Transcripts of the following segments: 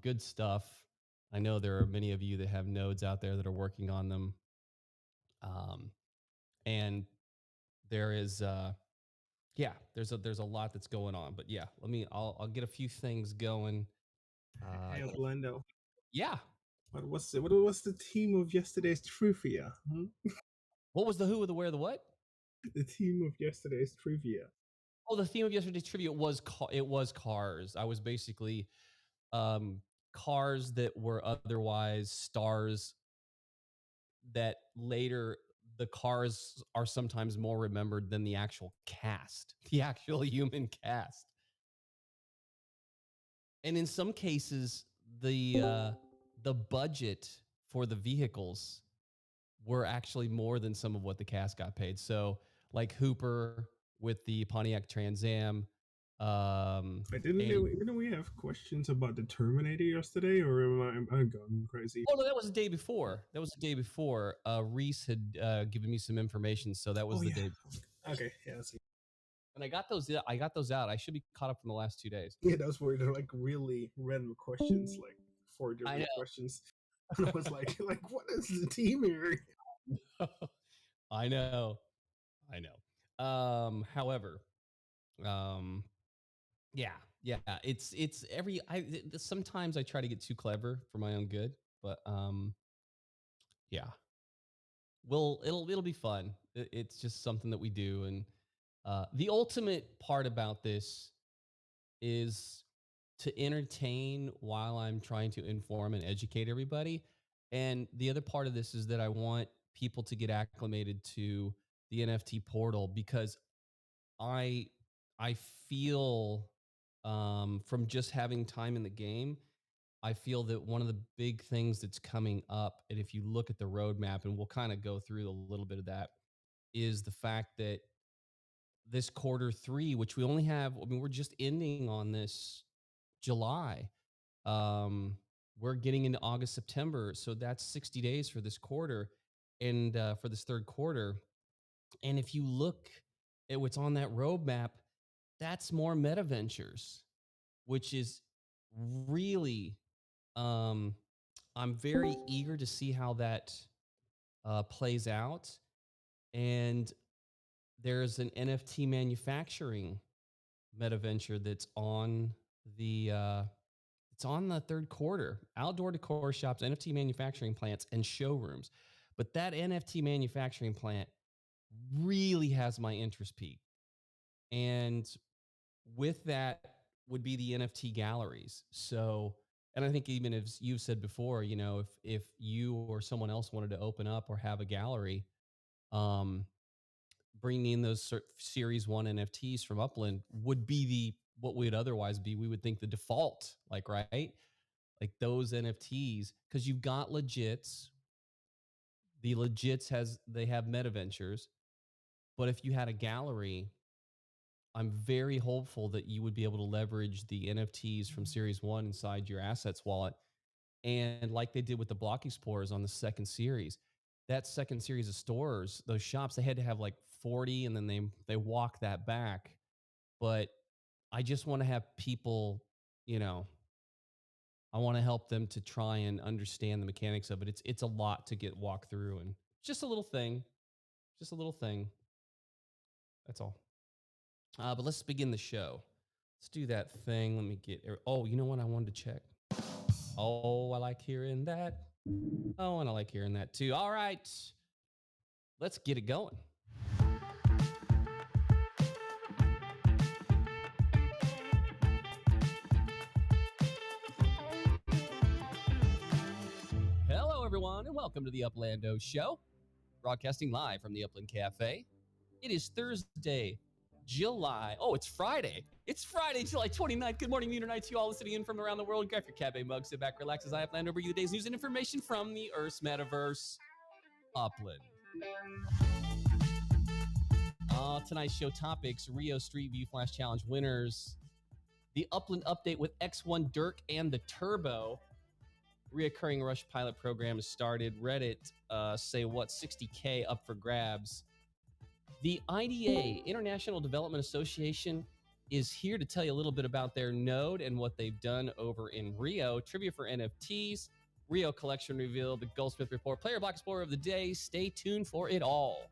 good stuff. I know there are many of you that have nodes out there that are working on them. Um, and there is yeah, there's a lot that's going on. But yeah, I'll get a few things going. Hey, Yeah. Orlando. Yeah. What's the team of yesterday's trivia? What was the who, the where, the what? The team of yesterday's trivia. Oh, the theme of yesterday's trivia was it was cars. I was basically cars that were otherwise stars that later the cars are sometimes more remembered than the actual cast, the actual human cast. And in some cases, the budget for the vehicles were actually more than some of what the cast got paid. So, like Hooper with the Pontiac Trans Am, I didn't and know. Didn't we have questions about the Terminator yesterday, or am I going crazy? oh no, that was the day before. That was the day before. Reese had given me some information, so that was Oh the yeah. day. Okay. Yeah. I see. And I got those. I got those out. I should be caught up from the last 2 days. Yeah, those were like really random questions, like four I different questions. And I was like, what is the team here? know. I know. I know. However, um, yeah, yeah. It's every. Sometimes I try to get too clever for my own good, but yeah. Well, it'll be fun. It's just something that we do, and the ultimate part about this is to entertain while I'm trying to inform and educate everybody. And the other part of this is that I want people to get acclimated to the NFT portal because I I feel from just having time in the game, I feel that one of the big things that's coming up, and if you look at the roadmap, and we'll kind of go through a little bit of that, is the fact that this quarter three, which we only have, I mean, we're just ending on this July. Um, we're getting into August, September. So that's 60 days for this quarter and for this third quarter. And if you look at what's on that roadmap, that's more meta ventures, which is really, um, I'm very eager to see how that plays out. And there's an NFT manufacturing meta venture that's on the it's on the third quarter. Outdoor decor shops, NFT manufacturing plants, and showrooms. But that NFT manufacturing plant really has my interest peaked. And with that would be the NFT galleries. So, and I think even as you've said before, you know, if you or someone else wanted to open up or have a gallery, um, bringing in those series one NFTs from Upland would be the what would otherwise be, we would think the default, like, right? Like those NFTs, because you've got legits. The legits they have meta ventures, but if you had a gallery, I'm very hopeful that you would be able to leverage the NFTs from Series One inside your assets wallet, and like they did with the Block Explorers on the second series, that second series of stores, those shops, they had to have like 40, and then they walk that back. But I just want to have people, you know, I want to help them to try and understand the mechanics of it. It's a lot to get walk through, and just a little thing, just a little thing. That's all. But let's begin the show. Let's do that thing. Let me get. Oh, you know what? I wanted to check. Oh, I like hearing that. Oh, and I like hearing that too. All right, let's get it going. Hello, everyone, and welcome to the Uplando Show, broadcasting live from the Upland Cafe. It is Thursday, July. Oh, it's Friday. It's Friday, July 29th. Good morning, Lunar Nights, you all listening in from around the world. Grab your cafe mug, sit back, relax as I Upland over you the day's news and information from the Earth's metaverse, Upland. Tonight's show topics: Rio Street View Flash Challenge winners, the Upland update with X1 Dirk and the Turbo, reoccurring Rush pilot program has started. Reddit say what, 60K up for grabs. The IDA, International Development Association, is here to tell you a little bit about their node and what they've done over in Rio. Trivia for NFTs, Rio collection reveal, the Goldsmith report, player block explorer of the day. Stay tuned for it all.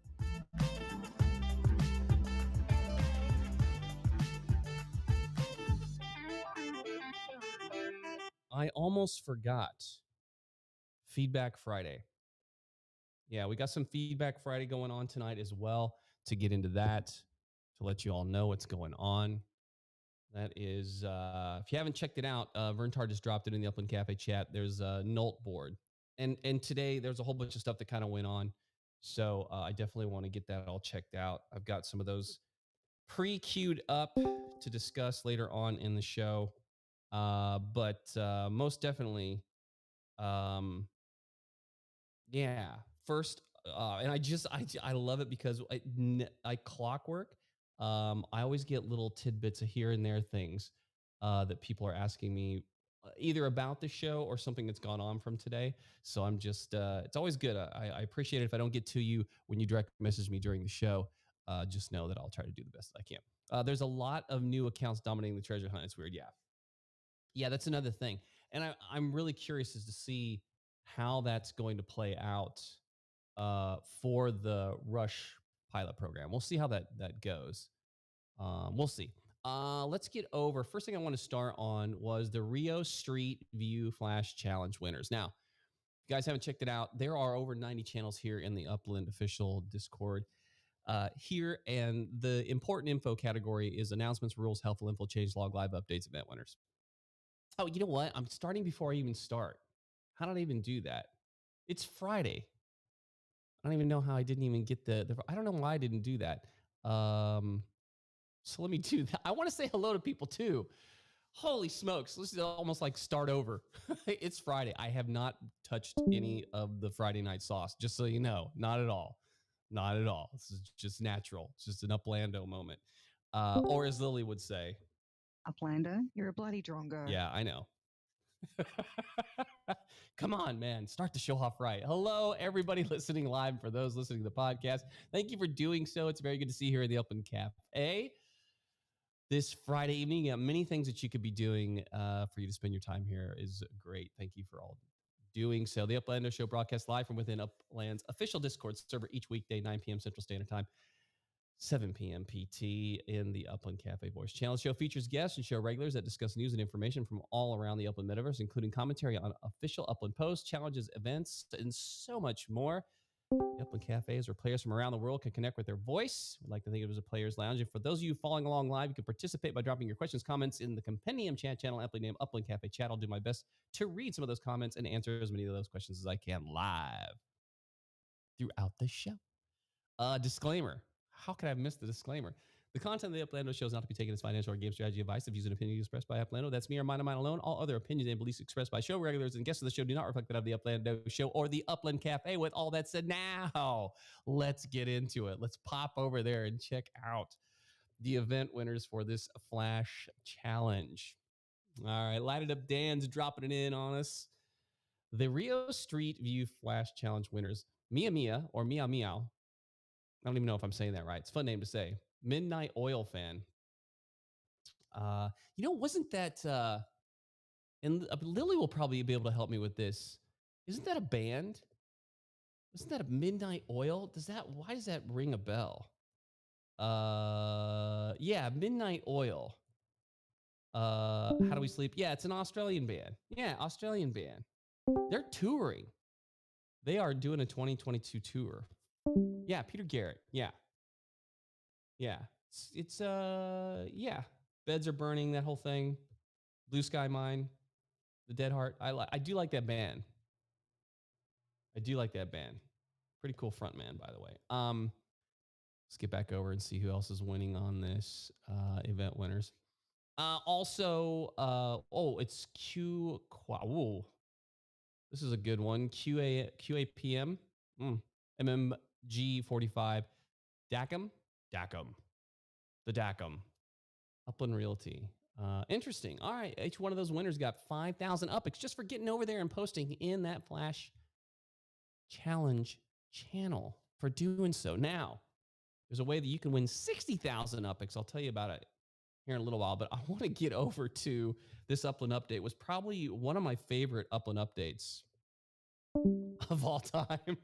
I almost forgot Feedback Friday. Yeah, we got some Feedback Friday going on tonight as well. To get into that, to let you all know what's going on. That is, if you haven't checked it out, Verntar just dropped it in the Upland Cafe chat. There's a Nolt board, and today there's a whole bunch of stuff that kind of went on. So I definitely want to get that all checked out. I've got some of those pre-queued up to discuss later on in the show, but most definitely, um, yeah. First, and I love it because I clockwork. I always get little tidbits of here and there things that people are asking me either about the show or something that's gone on from today. So I'm just, it's always good. I appreciate it if I don't get to you when you direct message me during the show. Just know that I'll try to do the best that I can. There's a lot of new accounts dominating the treasure hunt. It's weird. Yeah. Yeah, that's another thing. And I'm really curious as to see how that's going to play out for the Rush pilot program. We'll see how that goes. We'll see. Let's get over. First thing I want to start on was the Rio Street View Flash Challenge winners. Now, if you guys haven't checked it out, there are over 90 channels here in the Upland official Discord. Here, and the important info category is announcements, rules, helpful info, change log, live updates, event winners. Oh, you know what? I'm starting before I even start. How did I even do that? It's Friday. I don't even know how I didn't even get the I don't know why I didn't do that. So let me do that. I want to say hello to people too. Holy smokes. This is almost like start over. It's Friday. I have not touched any of the Friday night sauce, just so you know. Not at all. Not at all. This is just natural. It's just an Uplando moment. Or as Lily would say, Uplander, you're a bloody drongo. yeah, I know. Come on, man. Start the show off right. Hello, everybody listening live. For those listening to the podcast, thank you for doing so. It's very good to see you here at the Upland Cafe this Friday evening. Many things that you could be doing for you to spend your time here is great. Thank you for all doing so. The Uplando Show broadcasts live from within Upland's official Discord server each weekday, 9 p.m. Central Standard Time. 7 p.m. PT in the Upland Cafe Voice Channel. The show features guests and show regulars that discuss news and information from all around the Upland metaverse, including commentary on official Upland posts, challenges, events, and so much more. The Upland Cafe is where players from around the world can connect with their voice. We'd like to think of it as a player's lounge. And for those of you following along live, you can participate by dropping your questions, comments in the Compendium chat channel, aptly named Upland Cafe chat. I'll do my best to read some of those comments and answer as many of those questions as I can live throughout the show. Disclaimer. How could I have missed the disclaimer? The content of the Uplando show is not to be taken as financial or game strategy advice. The views and opinions expressed by Uplando, that's me or mine alone. All other opinions and beliefs expressed by show regulars and guests of the show do not reflect that of the Uplando show or the Upland Cafe. With all that said, now let's get into it. Let's pop over there and check out the event winners for this Flash Challenge. All right, light it up. Dan's dropping it in on us. The Rio Street View Flash Challenge winners, Mia Mia or Meow Meow. I don't even know if I'm saying that right. It's a fun name to say. Midnight Oil Fan. Wasn't that, and Lily will probably be able to help me with this. Isn't that a band? Isn't that a Midnight Oil? Why does that ring a bell? Yeah, Midnight Oil. How Do We Sleep? Yeah, it's an Australian band. Yeah, Australian band. They're touring. They are doing a 2022 tour. Yeah, Peter Garrett. Yeah. Yeah. It's yeah. Beds Are Burning, that whole thing. Blue Sky Mine, The Dead Heart. I do like that band. I do like that band. Pretty cool front man, by the way. Let's get back over and see who else is winning on this event winners. It's Q. Ooh, this is a good one. QAPM. MMG45. Dacum. The Dacum. Upland Realty. Interesting. All right. Each one of those winners got 5,000 UPIX just for getting over there and posting in that Flash Challenge channel for doing so. Now, there's a way that you can win 60,000 UPIX. I'll tell you about it here in a little while, but I want to get over to this Upland update. Was probably one of my favorite Upland updates of all time.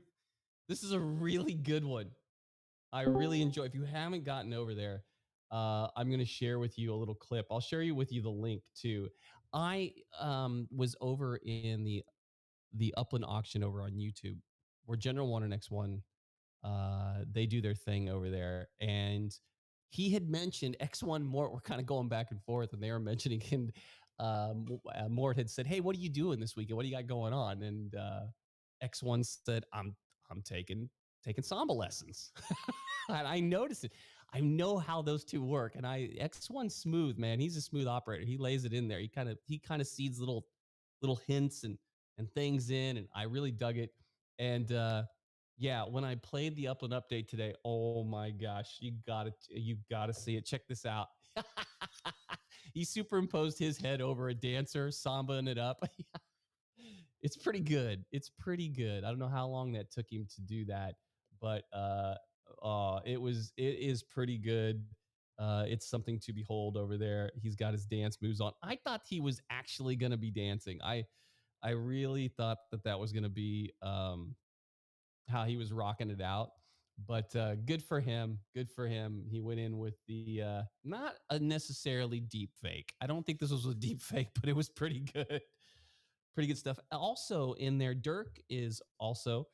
This is a really good one. I really enjoy. If you haven't gotten over there, I'm going to share with you a little clip. I'll share you with you the link too. I was over in the Upland auction over on YouTube, where General One and X1 they do their thing over there, and he had mentioned X1 Mort. We're kind of going back and forth, and they were mentioning, and Mort had said, "Hey, what are you doing this weekend? What do you got going on?" And X1 said, I'm taking samba lessons." And I noticed it. I know how those two work. And X1 smooth, man. He's a smooth operator. He lays it in there. He kind of seeds little hints and things in, and I really dug it. And yeah, when I played the Upland update today, oh my gosh, you gotta see it. Check this out. He superimposed his head over a dancer, sambaing it up. It's pretty good. It's pretty good. I don't know how long that took him to do that, but it is pretty good. It's something to behold over there. He's got his dance moves on. I thought he was actually going to be dancing. I really thought that was going to be how he was rocking it out. But good for him. Good for him. He went in with the not a necessarily deep fake. I don't think this was a deep fake, but it was pretty good. Pretty good stuff. Also in there, Dirk is also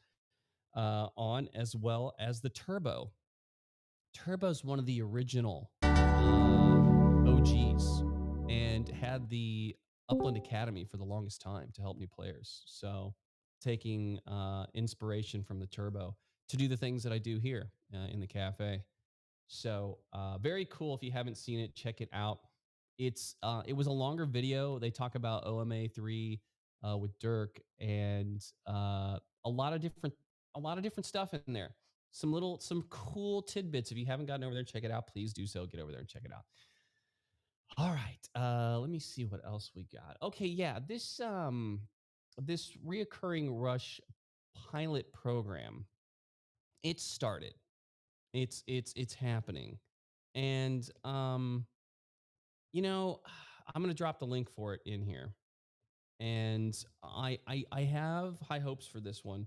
on, as well as the Turbo. Turbo's one of the original OGs and had the Upland Academy for the longest time to help new players. So taking inspiration from the Turbo to do the things that I do here in the cafe. So very cool. If you haven't seen it, check it out. It was a longer video. They talk about OMA 3 with Dirk, and a lot of different stuff in there. Some cool tidbits. If you haven't gotten over there, check it out. Please do so. Get over there and check it out. All right. Let me see what else we got. Okay, yeah. This reoccurring Rush pilot program, it started. It's happening. And you know, I'm gonna drop the link for it in here. And I have high hopes for this one.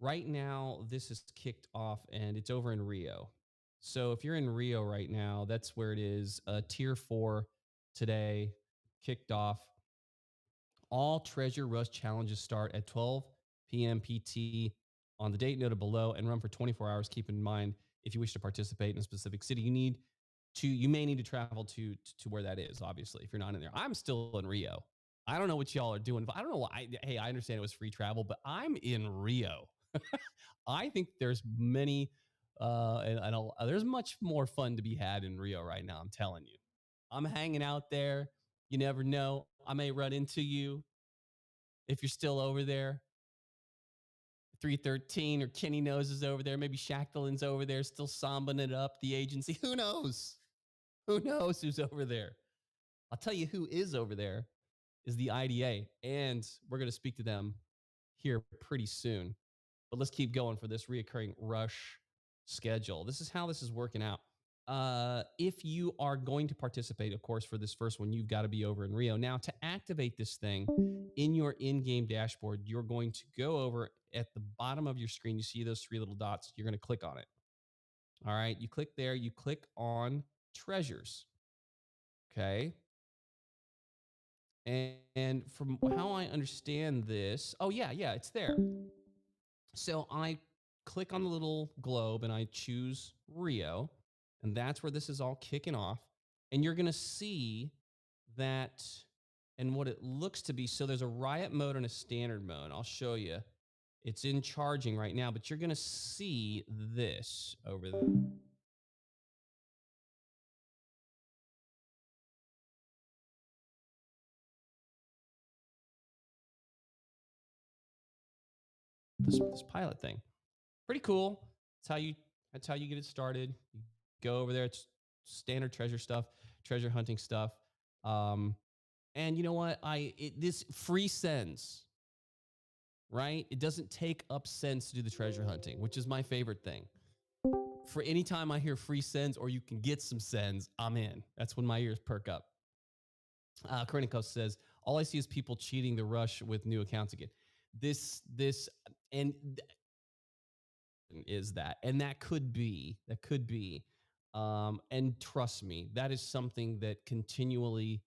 Right now, this is kicked off and it's over in Rio. So if you're in Rio right now, that's where it is. Tier 4 today kicked off. All Treasure Rush challenges start at 12 p.m. PT on the date noted below and run for 24 hours. Keep in mind, if you wish to participate in a specific city, you may need to travel to where that is. Obviously, if you're not in there, I'm still in Rio. I don't know what y'all are doing. I don't know why. Hey, I understand it was free travel, but I'm in Rio. I think there's many, there's much more fun to be had in Rio right now. I'm telling you, I'm hanging out there. You never know. I may run into you if you're still over there. 313 or Kenny Nose is over there. Maybe Shackleton's over there, still sambaing it up. The agency. Who knows? Who knows who's over there? I'll tell you who is over there is the IDA, and we're going to speak to them here pretty soon. But let's keep going for this reoccurring Rush schedule. This is how this is working out. If you are going to participate, of course, for this first one, you've got to be over in Rio. Now, to activate this thing in your in-game dashboard, you're going to go over at the bottom of your screen. You see those three little dots. You're going to click on it. All right. You click there. You click on treasures. Okay. And from how I understand this, oh, yeah, it's there. So I click on the little globe and I choose Rio, and that's where this is all kicking off. And you're going to see that and what it looks to be. So there's a riot mode and a standard mode. I'll show you. It's in charging right now, but you're going to see this over there. This pilot thing. Pretty cool. That's how you get it started. You go over there. It's standard treasure stuff, treasure hunting stuff. And you know what? This free sends, right? It doesn't take up cents to do the treasure hunting, which is my favorite thing. For any time I hear free sends or you can get some sends, I'm in. That's when my ears perk up. Kournikos says, all I see is people cheating the rush with new accounts again. This, and is that, and that could be, and trust me, that is something that continually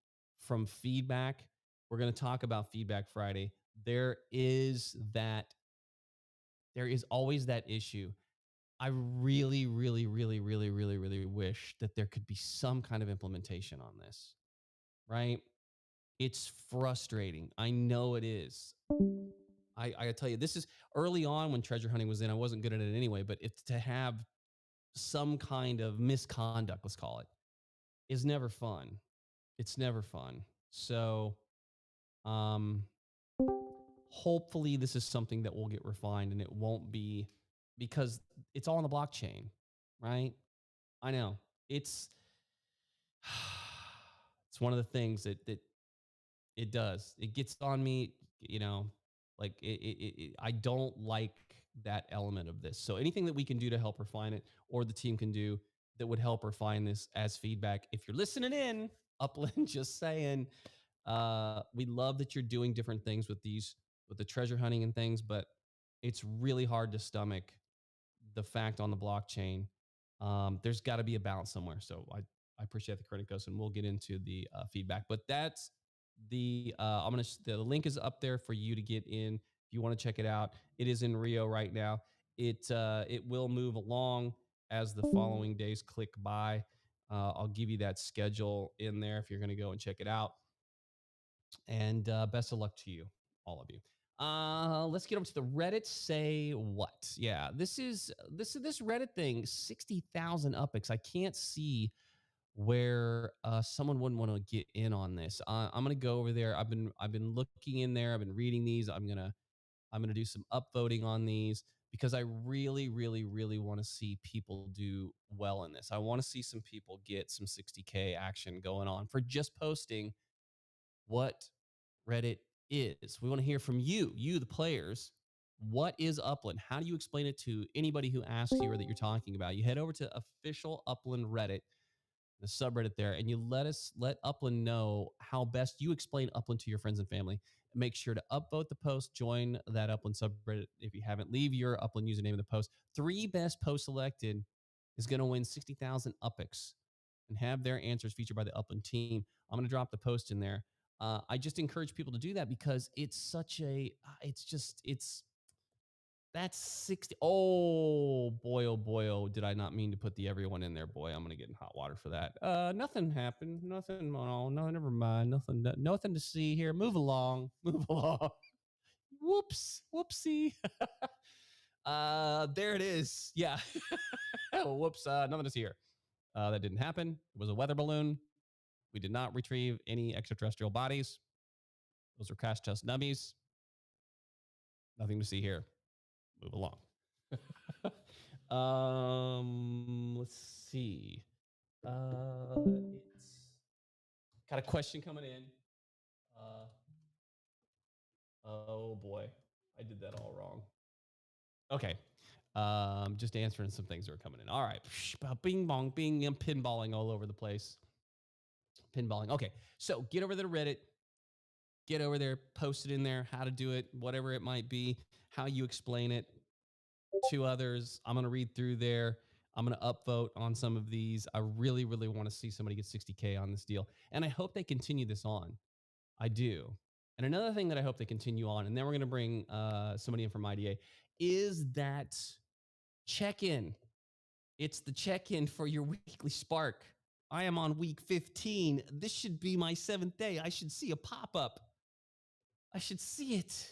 from feedback, we're going to talk about Feedback Friday. There is always that issue. I really, really, really, really, really, really wish that there could be some kind of implementation on this, right? It's frustrating. I know it is. I tell you, this is early on when treasure hunting was in. I wasn't good at it anyway, but it's to have some kind of misconduct, let's call it, is never fun. It's never fun. So, um, hopefully, this is something that will get refined and it won't be because it's all on the blockchain, right? I know it's it's one of the things that it does. It gets on me, like I don't like that element of this. So anything that we can do to help refine it or the team can do that would help refine this as feedback. If you're listening in, Upland, just saying, we love that you're doing different things with the treasure hunting and things, but it's really hard to stomach the fact on the blockchain. There's got to be a balance somewhere. So I appreciate the Kournikos, and we'll get into the feedback. But that's the link is up there for you to get in if you want to check it out. It is in Rio right now. It will move along as the following days click by. I'll give you that schedule in there if you're going to go and check it out. And best of luck to you, all of you. Let's get over to the Reddit. Say what? Yeah, this Reddit thing. 60,000 upix. I can't see where someone wouldn't want to get in on this. I'm gonna go over there. I've been looking in there. I've been reading these. I'm gonna do some upvoting on these because I really, really, really want to see people do well in this. I want to see some people get some 60K action going on for just posting what Reddit is. We want to hear from you, the players. What is Upland? How do you explain it to anybody who asks you or that you're talking about? You head over to official Upland Reddit, the subreddit there, and you let Upland know how best you explain Upland to your friends and family. Make sure to upvote the post, join that Upland subreddit if you haven't. Leave your Upland username in the post. 3 best posts selected is going to win 60,000 upix and have their answers featured by the Upland team. I'm going to drop the post in there. I just encourage people to do that because it's such a, that's 60. Oh boy, did I not mean to put the everyone in there. Boy, I'm going to get in hot water for that. Nothing happened. Nothing. Oh, no, never mind. Nothing to see here. Move along. Whoopsie. There it is. Yeah. Whoops. Nothing to see here. That didn't happen. It was a weather balloon. We did not retrieve any extraterrestrial bodies. Those are crash test dummies. Nothing to see here. Move along. Let's see. It's got a question coming in. Oh boy, I did that all wrong. Okay. Just answering some things that are coming in. All right. Bing bong, bing, pinballing all over the place. Pinballing. Okay. So get over to Reddit. Get over there, post it in there, how to do it, whatever it might be, how you explain it to others. I'm going to read through there. I'm going to upvote on some of these. I really, really want to see somebody get 60K on this deal. And I hope they continue this on. I do. And another thing that I hope they continue on, and then we're going to bring somebody in from IDA, is that check-in. It's the check-in for your weekly Spark. I am on week 15. This should be my 7th day. I should see a pop-up. I should see it.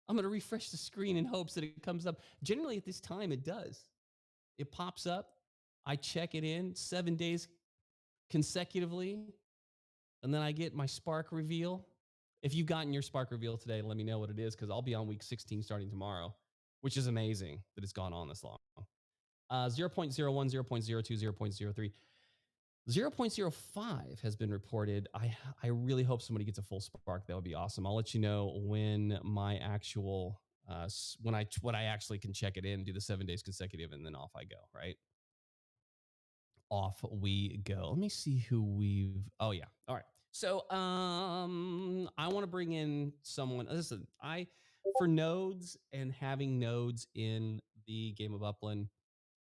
I'm going to refresh the screen in hopes that it comes up. Generally, at this time, it does. It pops up. I check it in 7 days consecutively, and then I get my Spark reveal. If you've gotten your Spark reveal today, let me know what it is because I'll be on week 16 starting tomorrow, which is amazing that it's gone on this long. 0.01, 0.02, 0.03. 0.05 has been reported. I really hope somebody gets a full Spark. That would be awesome. I'll let you know when my actual when I actually can check it in, do the 7 days consecutive, and then off I go. Right. off we go. Let me see who we've. Oh yeah. All right. So I want to bring in someone. Listen, for nodes and having nodes in the game of Upland,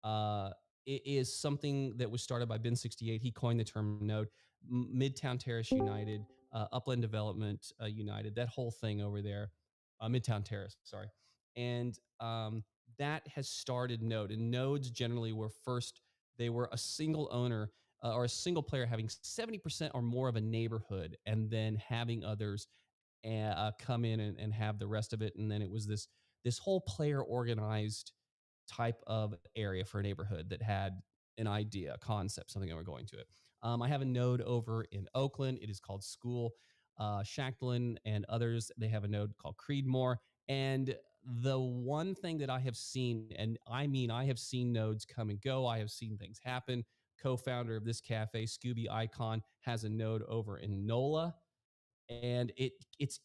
uh, it is something that was started by Ben68. He coined the term node. Midtown Terrace United, Upland Development United, that whole thing over there, Midtown Terrace, sorry. And that has started Node. And nodes generally were first, they were a single owner or a single player having 70% or more of a neighborhood and then having others come in and have the rest of it. And then it was this whole player organized type of area for a neighborhood that had an idea, a concept, something, and we're going to it. I have a node over in Oakland. It is called School. Shackland and others, they have a node called Creedmoor. And the one thing that I have seen, and I mean, I have seen nodes come and go. I have seen things happen. Co-founder of this cafe, Scooby Icon, has a node over in NOLA, and it's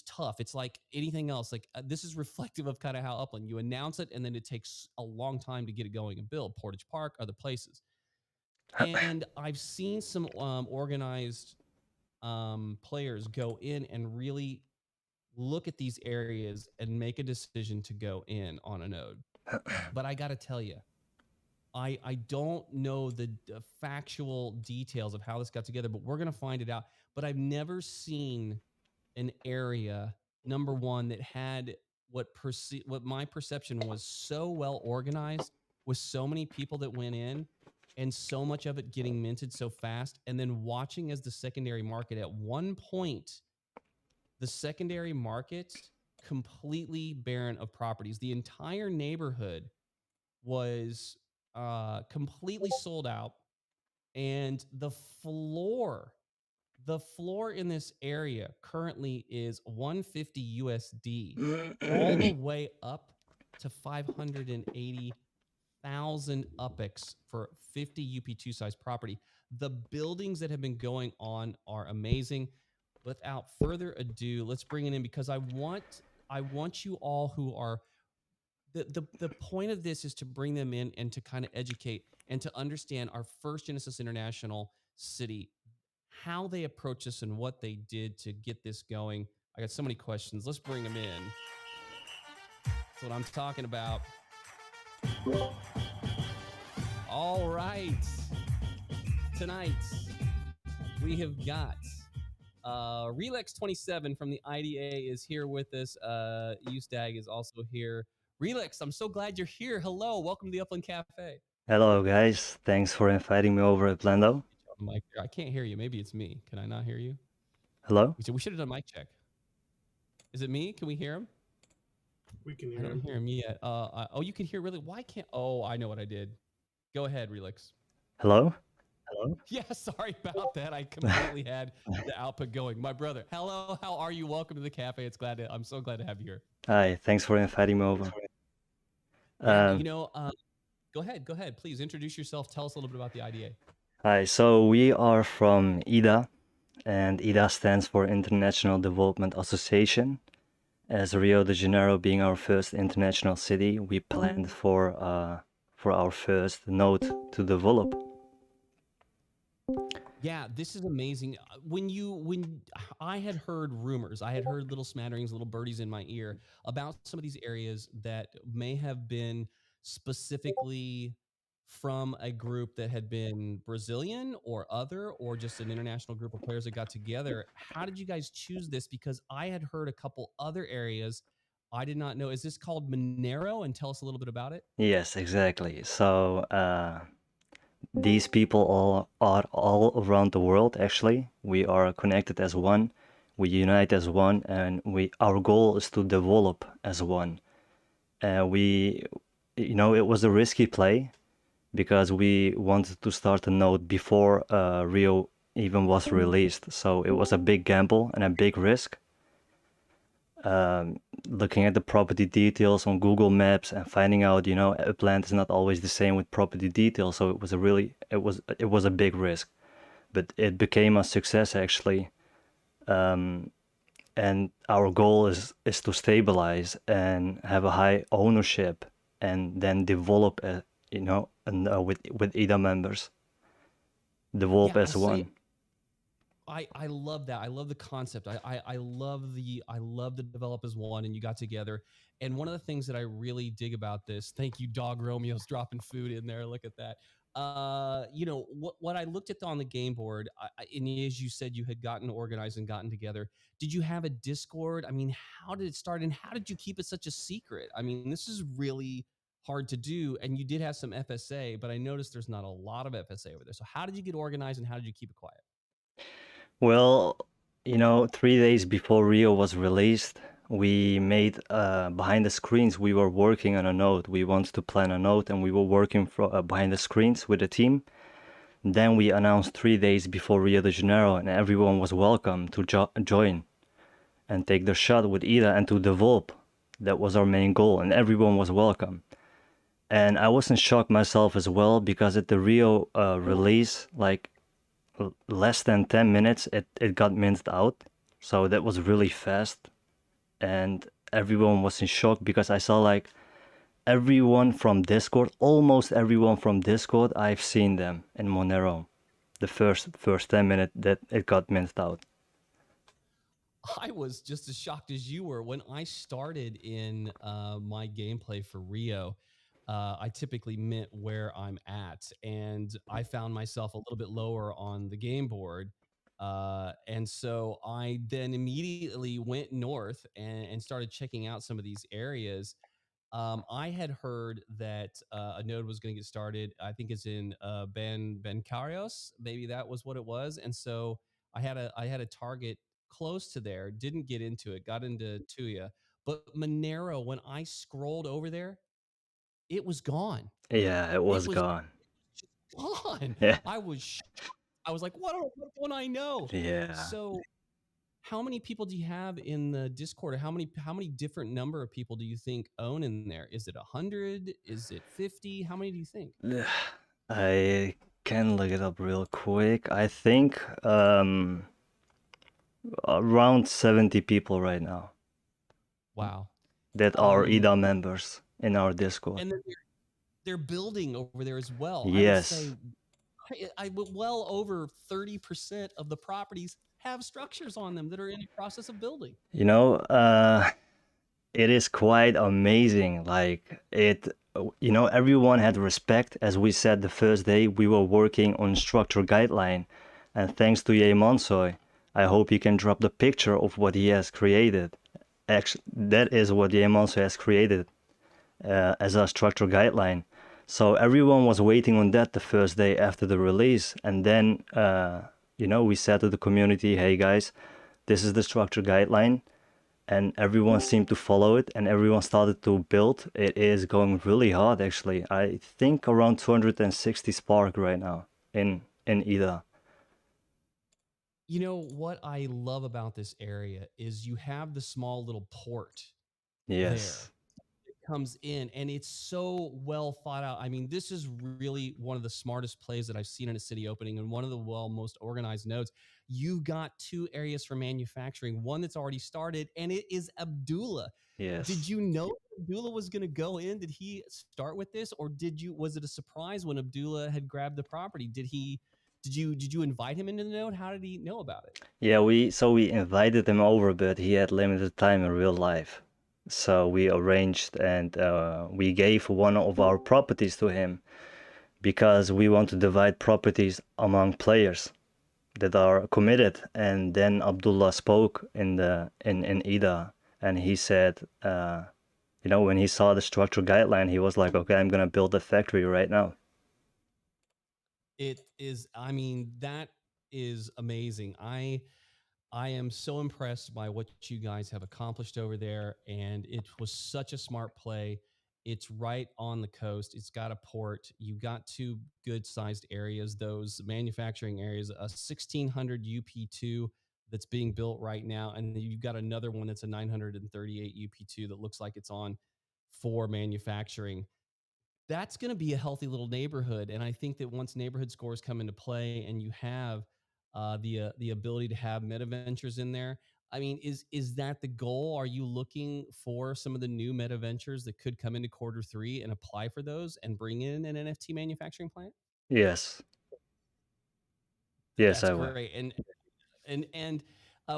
tough. It's like anything else. Like this is reflective of kind of how Upland, you announce it and then it takes a long time to get it going and build. Portage Park, other places. And I've seen some organized players go in and really look at these areas and make a decision to go in on a node. But I got to tell you, I don't know the factual details of how this got together, but we're going to find it out. But I've never seen an area, number one, that had what my perception was so well organized, with so many people that went in and so much of it getting minted so fast, and then watching as the secondary market at one point, the secondary market completely barren of properties. The entire neighborhood was completely sold out, and the floor in this area currently is 150 USD, all the way up to 580,000 UPX for 50 UP2 size property. The buildings that have been going on are amazing. Without further ado, let's bring it in, because I want you all who are the point of this is to bring them in and to kind of educate and to understand our first Genesis International city, how they approach this and what they did to get this going. I got so many questions. Let's bring them in. That's what I'm talking about. All right. Tonight, we have got Relax27 from the IDA is here with us. Ustag is also here. Relax, I'm so glad you're here. Hello, welcome to the Upland Cafe. Hello, guys. Thanks for inviting me over at Blendo. Mike, I can't hear you. Maybe it's me. Can I not hear you? Hello? We should have done mic check. Is it me? Can we hear him? We can hear I don't hear him yet. Oh, you can hear really? Why can't? Oh, I know what I did. Go ahead, Relix. Hello? Hello? Yeah, sorry about that. I completely had the output going. My brother, hello. How are you? Welcome to the cafe. I'm so glad to have you here. Hi. Thanks for inviting me over. Yeah, go ahead. Please introduce yourself. Tell us a little bit about the IDA. Hi. So we are from IDA, and IDA stands for International Development Association. As Rio de Janeiro being our first international city, we planned for our first node to develop. Yeah, this is amazing. When I had heard rumors, I had heard little smatterings, little birdies in my ear about some of these areas that may have been specifically from a group that had been Brazilian or other, or just an international group of players that got together. How did you guys choose this? Because I had heard a couple other areas I did not know. Is this called Monero? And tell us a little bit about it. Yes, exactly. So these people are all around the world. Actually, we are connected as one. We unite as one, and our goal is to develop as one. It was a risky play because we wanted to start a node before Rio even was released. So it was a big gamble and a big risk. Looking at the property details on Google Maps and finding out, Upland is not always the same with property details. So it was a big risk, but it became a success actually. And our goal is to stabilize and have a high ownership, and then develop, with IDA members. develop Yeah, I'll as say one. I love that. I love the concept. I love the develop as one, and you got together. And one of the things that I really dig about this, thank you, Dog Romeo's dropping food in there. Look at that. What I looked at on the game board, and as you said, you had gotten organized and gotten together. Did you have a Discord? I mean, how did it start, and how did you keep it such a secret? I mean, this is really hard to do, and you did have some FSA, but I noticed there's not a lot of FSA over there. So how did you get organized, and how did you keep it quiet? Well, 3 days before Rio was released, we made behind the screens. We were working on a note. We wanted to plan a note, and we were working behind the screens with the team. Then we announced 3 days before Rio de Janeiro, and everyone was welcome to join and take the shot with Ida and to develop. That was our main goal, and everyone was welcome. And I was in shock myself as well because at the Rio release, like less than 10 minutes, it got minced out. So that was really fast. And everyone was in shock because I saw like everyone from Discord, almost everyone from Discord, I've seen them in Monero. The first 10 minutes that it got minced out. I was just as shocked as you were when I started in my gameplay for Rio. I typically mint where I'm at, and I found myself a little bit lower on the game board. And so I then immediately went north and started checking out some of these areas. I had heard that a node was going to get started. I think it's in Ben Carrios. Maybe that was what it was. And so I had a target close to there. Didn't get into it. Got into Tuya, but Monero. When I scrolled over there, it was gone. Yeah, it It was was gone. gone. Yeah. I was. I was like, what don't I know? Yeah. So how many people do you have in the Discord, or how many different number of people do you think own in there? Is it 100? Is it 50? How many do you think? I can look it up real quick. I think around 70 people right now Wow. that are IDA members in our Discord. And then they're building over there as well. I would say Yes. well over 30% of the properties have structures on them that are in the process of building. It is quite amazing. Like everyone had respect. As we said the first day, we were working on structure guideline, and thanks to Ye Monsoy, I hope he can drop the picture of what he has created. Actually, that is what Ye Monsoy has created as a structure guideline. So everyone was waiting on that the first day after the release, and then we said to the community, "Hey guys, this is the structure guideline." And everyone seemed to follow it, and everyone started to build. It is going really hard, actually. I think around 260 Spark right now in IDA. You know what I love about this area is you have the small little port there. Yes. It comes in, and it's so well thought out. I mean, this is really one of the smartest plays that I've seen in a city opening, and one of the most organized nodes. You've got two areas for manufacturing, one that's already started, and it is Abdullah. Yes. Did you know Abdullah was going to go in? Did he start with this, or was it a surprise when Abdullah had grabbed the property? Did you invite him into the node? How did he know about it? Yeah, we invited him over, but he had limited time in real life. So we arranged, and we gave one of our properties to him because we want to divide properties among players that are committed. And then Abdullah spoke in IDA, and he said, when he saw the structure guideline, he was like, "Okay, I'm gonna build a factory right now." It is, I mean, that is amazing. I am so impressed by what you guys have accomplished over there, and it was such a smart play. It's right on the coast. It's got a port. You've got two good-sized areas, those manufacturing areas, a 1600 UP2 that's being built right now, and then you've got another one that's a 938 UP2 that looks like it's on for manufacturing. That's going to be a healthy little neighborhood. And I think that once neighborhood scores come into play and you have the ability to have meta ventures in there, I mean, is that the goal? Are you looking for some of the new meta ventures that could come into Q3 and apply for those and bring in an NFT manufacturing plant? Yes. Yes, That's I will. great. And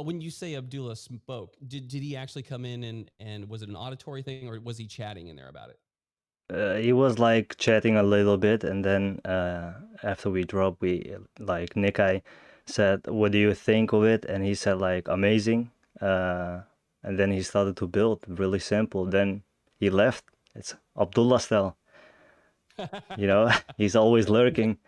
when you say Abdullah spoke, did he actually come in and was it an auditory thing or was he chatting in there about it? He was like chatting a little bit, and then after we dropped, we like Nikai said, "What do you think of it?" And he said like amazing. And then he started to build, really simple. Then he left. It's Abdullah style, you know. He's always lurking.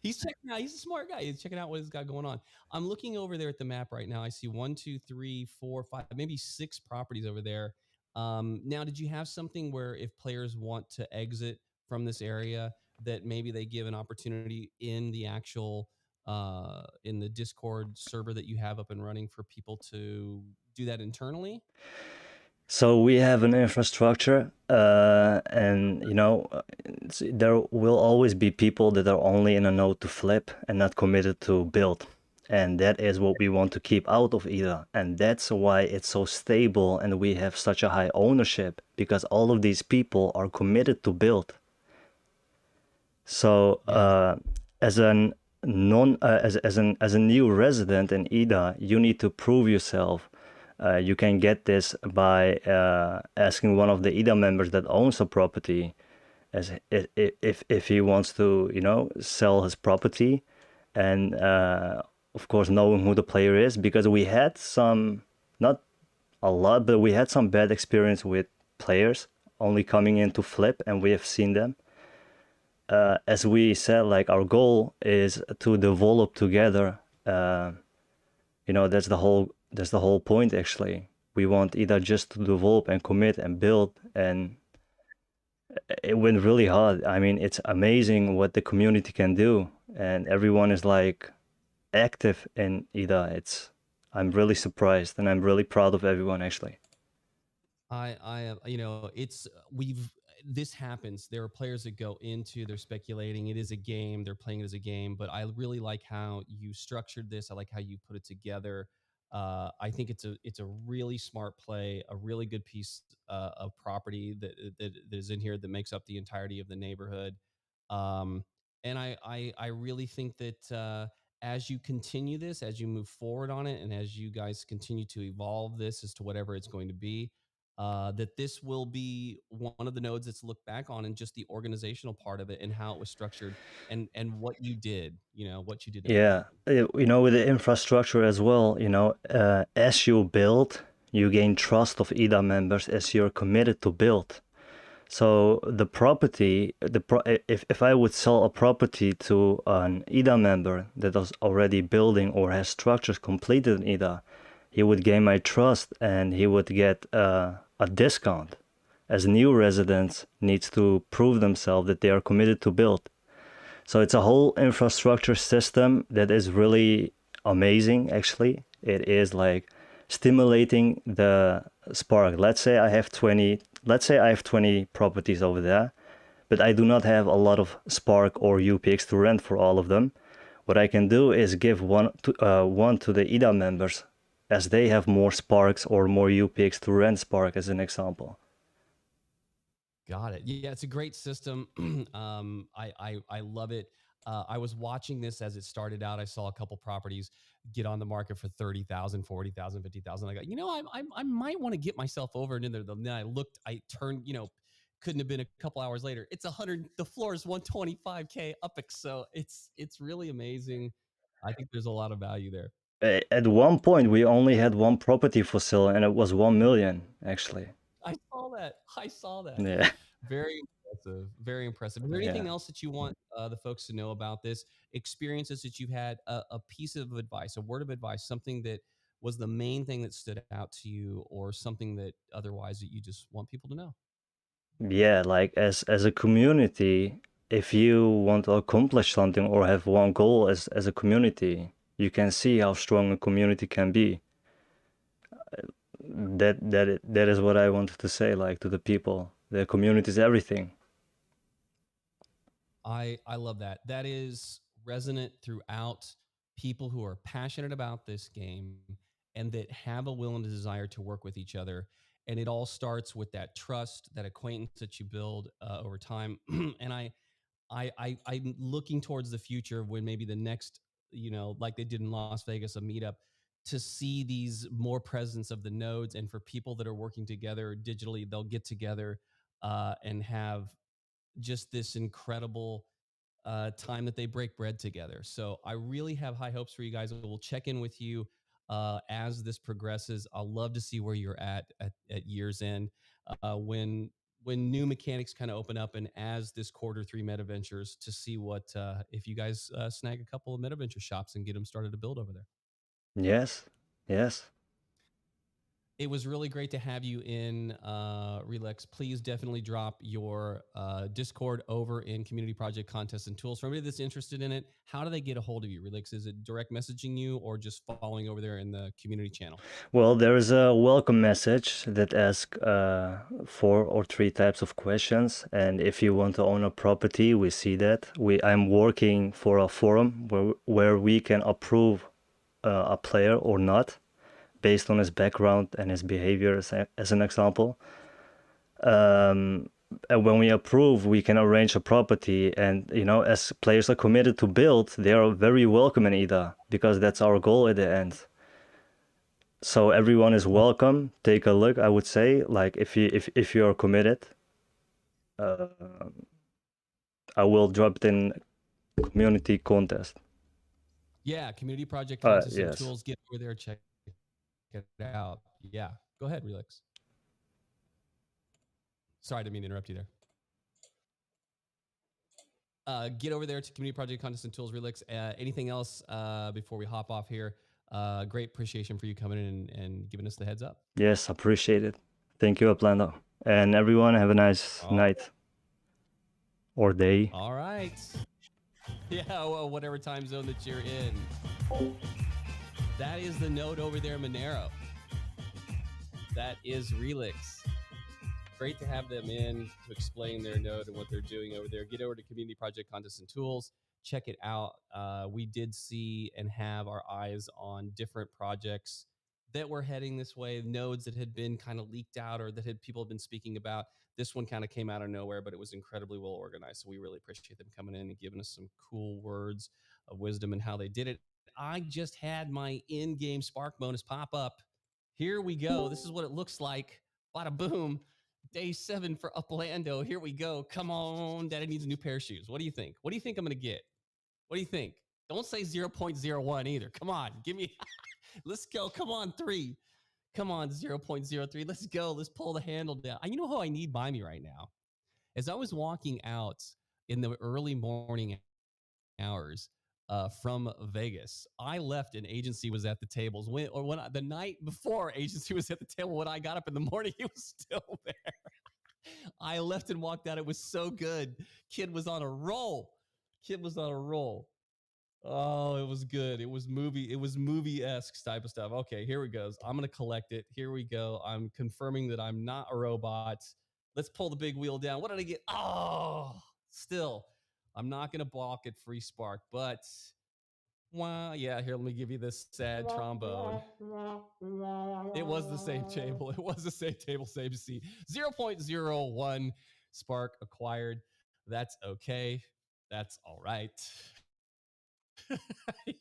He's checking out. He's a smart guy. He's checking out what he's got going on. I'm looking over there at the map right now. I see one, two, three, four, five, maybe six properties over there. Now, did you have something where if players want to exit from this area, that maybe they give an opportunity in the actual in the Discord server that you have up and running for people to do that internally? So we have an infrastructure, and there will always be people that are only in a node to flip and not committed to build. And that is what we want to keep out of ETH. And that's why it's so stable and we have such a high ownership, because all of these people are committed to build. So as an non as a new resident in ETH, you need to prove yourself. You can get this by asking one of the ETH members that owns a property, as if he wants to, sell his property, and of course knowing who the player is, because we had some, not a lot, but we had some bad experience with players only coming in to flip, and we have seen them. As we said, like our goal is to develop together. That's the whole point actually. We want either just to develop and commit and build, and it went really hard. I mean, it's amazing what the community can do, and everyone is like active in either. I'm really surprised, and I'm really proud of everyone actually. It's we've this happens. There are players that go into, they're speculating. It is a game. They're playing it as a game. But I really like how you structured this. I like how you put it together. I think it's a really smart play, a really good piece of property that is in here that makes up the entirety of the neighborhood. Um, and I really think that as you continue this, as you move forward on it, and as you guys continue to evolve this as to whatever it's going to be, that this will be one of the nodes that's looked back on, and just the organizational part of it and how it was structured and what you did, what you did to make it Yeah, happen. with the infrastructure as well, as you build, you gain trust of ETH members as you're committed to build. So the property, if I would sell a property to an ETH member that is already building or has structures completed in ETH, he would gain my trust and he would get a discount, as new residents needs to prove themselves that they are committed to build. So it's a whole infrastructure system that is really amazing, actually. It is like stimulating the spark. Let's say I have 20 properties over there, but I do not have a lot of Spark or UPX to rent for all of them. What I can do is give one to the ETH members, as they have more Sparks or more UPX to rent Spark, as an example. Got it. Yeah, it's a great system. I love it. I was watching this as it started out. I saw a couple properties get on the market for 30,000, 40,000, 50,000. I got, I might want to get myself over and in there. Then I looked, I turned, couldn't have been a couple hours later. It's 100. The floor is 125K UPX. So it's really amazing. I think there's a lot of value there. At one point, we only had one property for sale, and it was 1 million, actually. I saw that. I saw that. Yeah. Very impressive. Very impressive. Is there anything Yeah. else that you want the folks to know about this? Experiences that you've had, a piece of advice, a word of advice, something that was the main thing that stood out to you, or something that otherwise that you just want people to know? Yeah, like as a community, if you want to accomplish something or have one goal as a community, you can see how strong a community can be. That is what I wanted to say, like, to the people. The community is everything. I love that. That is resonant throughout people who are passionate about this game and that have a will and a desire to work with each other. And it all starts with that trust, that acquaintance that you build over time. And I'm looking towards the future when maybe the next, like they did in Las Vegas, a meetup, to see these more presence of the nodes, and for people that are working together digitally, they'll get together and have just this incredible time that they break bread together. So I really have high hopes for you guys. We'll check in with you as this progresses. I'll love to see where you're at year's end when new mechanics kind of open up, and as this quarter 3 meta ventures, to see what if you guys snag a couple of meta venture shops and get them started to build over there. Yes, yes. It was really great to have you in, Relax. Please definitely drop your Discord over in Community Project Contests and Tools. For anybody that's interested in it, how do they get a hold of you, Relax? Is it direct messaging you or just following over there in the community channel? Well, there is a welcome message that asks 4 or 3 types of questions, and if you want to own a property, we see that. I'm working for a forum where we can approve a player or not, based on his background and his behavior, as an example. And when we approve, we can arrange a property, and as players are committed to build, they are very welcome in IDA, because that's our goal at the end. So everyone is welcome. Take a look. I would say, like, if you are committed, I will drop it in community contest. Yeah, Community Project Contests and Yes. Tools. Get over there, check it out. Yeah, go ahead, Relax. Sorry, I didn't mean to interrupt you there. Get over there to Community Project Contests and Tools, Relix. Anything else before we hop off here? Great appreciation for you coming in and giving us the heads up. Yes, appreciate it. Thank you, Uplanddo. And everyone, have a nice night or day. All right. Yeah, well, whatever time zone that you're in. That is the node over there, Monero. That is Relix. Great to have them in to explain their node and what they're doing over there. Get over to Community Project Contests and Tools. Check it out. We did see and have our eyes on different projects that were heading this way, nodes that had been kind of leaked out or that people have been speaking about. This one kind of came out of nowhere, but it was incredibly well organized. So we really appreciate them coming in and giving us some cool words of wisdom and how they did it. I just had my in-game Spark bonus pop up. Here we go. This is what it looks like. Bada boom. Day 7 for Uplanddo. Here we go. Come on. Daddy needs a new pair of shoes. What do you think? What do you think I'm going to get? What do you think? Don't say 0.01 either. Come on. Give me. Let's go. Come on. 3. Come on. 0.03. Let's go. Let's pull the handle down. You know how I need by me right now? As I was walking out in the early morning hours from Vegas, I left and agency was at the tables. The night before agency was at the table, when I got up in the morning, he was still there. I left and walked out. It was so good. Kid was on a roll. Oh, it was good. It was movie-esque type of stuff. Okay, here we go. I'm going to collect it. Here we go. I'm confirming that I'm not a robot. Let's pull the big wheel down. What did I get? Oh, still, I'm not going to balk at free Spark, but yeah, here, let me give you this sad trombone. It was the same table. It was the same table, same seat. 0.01 Spark acquired. That's okay. That's all right.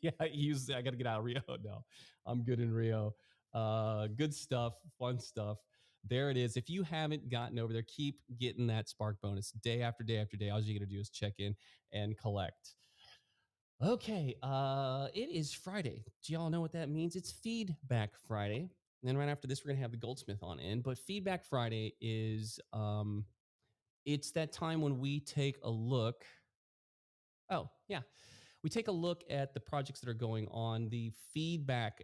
Yeah, I got to get out of Rio now. I'm good in Rio. Good stuff, fun stuff. There it is. If you haven't gotten over there, keep getting that Spark bonus day after day after day. All you got to do is check in and collect. Okay, it is Friday. Do y'all know what that means? It's Feedback Friday. And then right after this, we're gonna have the Goldsmith on in. But Feedback Friday is it's that time when we take a look. Oh, yeah. We take a look at the projects that are going on, the feedback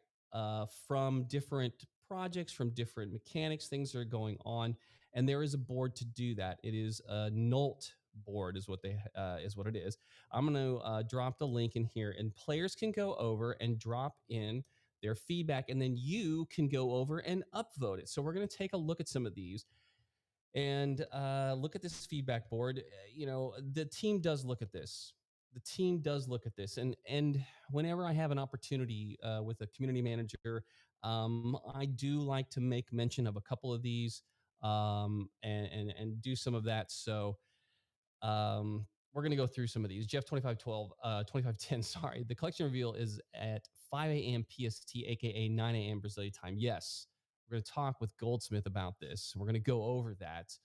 from different projects, from different mechanics, things that are going on, and there is a board to do that. It is a Nolt board, is what it is. I'm going to drop the link in here, and players can go over and drop in their feedback, and then you can go over and upvote it. So we're going to take a look at some of these and look at this feedback board. The team does look at this. And whenever I have an opportunity with a community manager, I do like to make mention of a couple of these and do some of that. So we're going to go through some of these. Jeff 2510, sorry. The collection reveal is at 5 a.m. PST, aka 9 a.m. Brazilian time. Yes, we're going to talk with Goldsmith about this. We're going to go over that.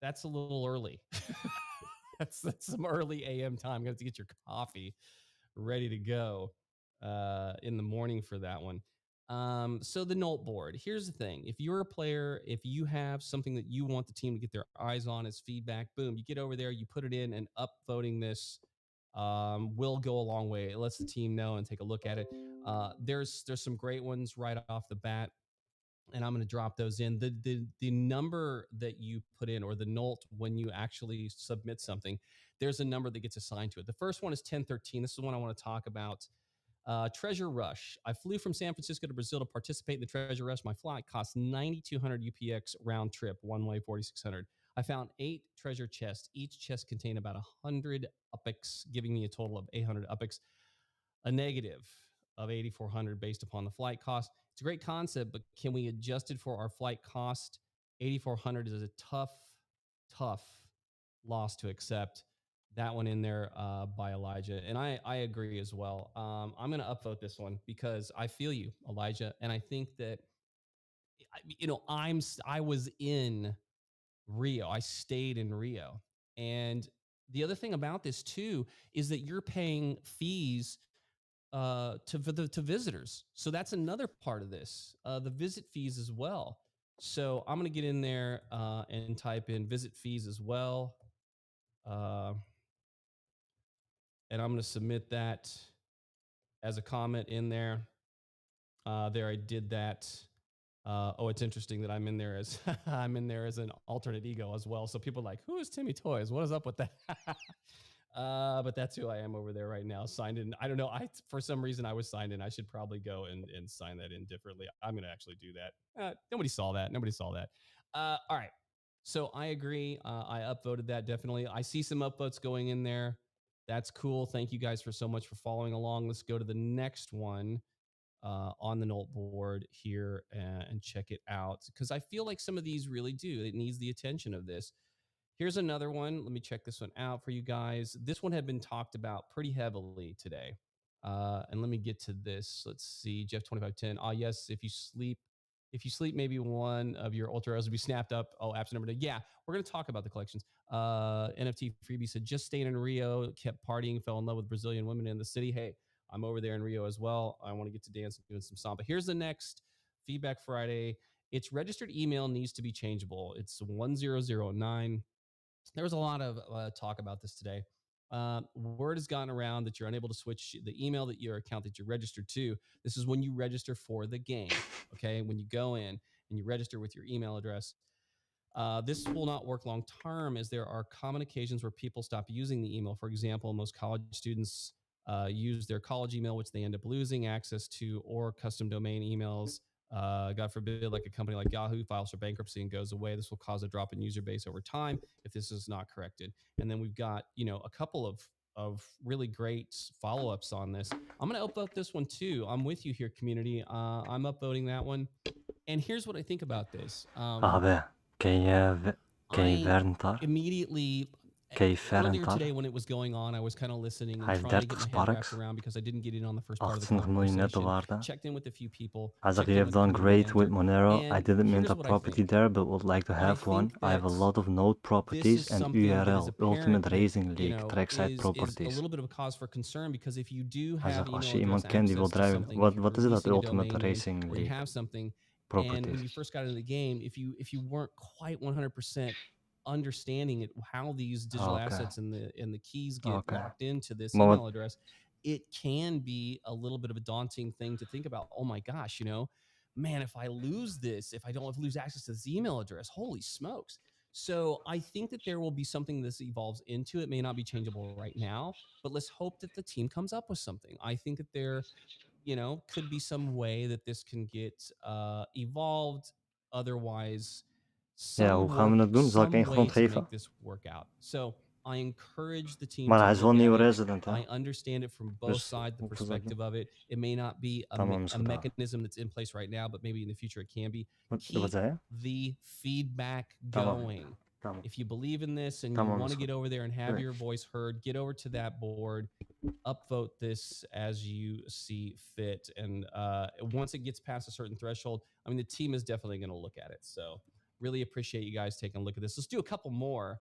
That's a little early. that's some early AM time. Got to get your coffee ready to go in the morning for that one. So the Nolt board. Here's the thing: if you're a player, if you have something that you want the team to get their eyes on as feedback, boom, you get over there, you put it in, and upvoting this will go a long way. It lets the team know and take a look at it. There's some great ones right off the bat, and I'm going to drop those in. The number that you put in, or the Nolt, when you actually submit something, there's a number that gets assigned to it. The first one is 1013. This is one I want to talk about. Treasure Rush. I flew from San Francisco to Brazil to participate in the Treasure Rush. My flight cost 9,200 UPX round trip, one way 4,600. I found 8 treasure chests. Each chest contained about 100 UPX, giving me a total of 800 UPX, a negative of 8,400 based upon the flight cost. It's a great concept, but can we adjust it for our flight cost? 8,400 is a tough loss to accept. That one in there by Elijah, and I agree as well. I'm going to upvote this one because I feel you, Elijah, and I think that I was in Rio. I stayed in Rio, and the other thing about this too is that you're paying fees to visitors, so that's another part of this. The visit fees as well. So I'm going to get in there and type in visit fees as well. And I'm going to submit that as a comment in there. There, I did that. It's interesting that I'm in there as an alternate ego as well. So people are like, who is Timmy Toys? What is up with that? But that's who I am over there right now, signed in. I don't know. For some reason I was signed in. I should probably go and sign that in differently. I'm going to actually do that. Nobody saw that. All right. So I agree. I upvoted that definitely. I see some upvotes going in there. That's cool. Thank you guys so much for following along. Let's go to the next one on the Nolt board here and check it out, because I feel like some of these really do. It needs the attention of this. Here's another one. Let me check this one out for you guys. This one had been talked about pretty heavily today. And let me get to this. Let's see. Jeff 2510. Yes, if you sleep, maybe one of your ultra arrows will be snapped up. Absent number 2. Yeah, we're going to talk about the collections. NFT Freebie said, just staying in Rio, kept partying, fell in love with Brazilian women in the city. Hey, I'm over there in Rio as well. I want to get to dance and doing some samba. Here's the next Feedback Friday. Its registered email needs to be changeable. It's 1009. There was a lot of talk about this today. Word has gotten around that you're unable to switch the email that your account that you're registered to. This is when you register for the game. Okay, when you go in and you register with your email address. This will not work long term, as there are common occasions where people stop using the email. For example, most college students use their college email, which they end up losing access to, or custom domain emails. God forbid, like a company like Yahoo files for bankruptcy and goes away. This will cause a drop in user base over time if this is not corrected. And then we've got, a couple of really great follow-ups on this. I'm going to upvote this one too. I'm with you here, community. I'm upvoting that one. And here's what I think about this. Abi, ken je verden daar? Immediately, Ken je verden earlier daar? today when it was going on, I was kind of listening Hij and heeft trying to 30 get my head wrapped sparks, around because I didn't get in on the first part of the 28 miljoen netto conversation. waarde. Checked in with a few people. Hij zegt, checked you in have with the done community great with manager, Monero. I and didn't mint here's a what I property think. there, but would like to I have one. think I have a that lot of node this properties is and something that is URL, apparent Ultimate that, Racing League, trackside is a properties. little bit of a cause for concern, because if you do Hij have zegt, email als je address iemand kent die wil access to drijven, something, if you're wat is dat releasing a Ultimate domain name Racing or you League have something, and when you properties? first got into the game, if you weren't quite 100% understanding it, how these digital Okay. assets and the keys get Okay. locked into this Maar wat, email address, it can be a little bit of a daunting thing to think about. Oh my gosh, man, if I lose this, if I don't lose access to this email address, holy smokes. So I think that there will be something this evolves into. It may not be changeable right now, but let's hope that the team comes up with something. I think that there, could be some way that this can get evolved. Otherwise, ja, hoe gaan we dat doen? Zal ik some één way grond to geven? make this work out. So I encourage the team Maar to hij is wel look een at nieuwe it. resident, hè? I understand it from both Dus sides, the hoe zal ik dat doen? perspective of it. It may not be Tamam is a gedaan. mechanism that's in place right now, but maybe in the future it can be. Wat Keep zei je? the feedback Tamam. going. Tamam. If you believe in this and you Tamam want to Yusuf. get over there and have Evet. your voice heard, get over to that board, upvote this as you see fit. And once it gets past a certain threshold, I mean, the team is definitely going to look at it. So really appreciate you guys taking a look at this. Let's do a couple more.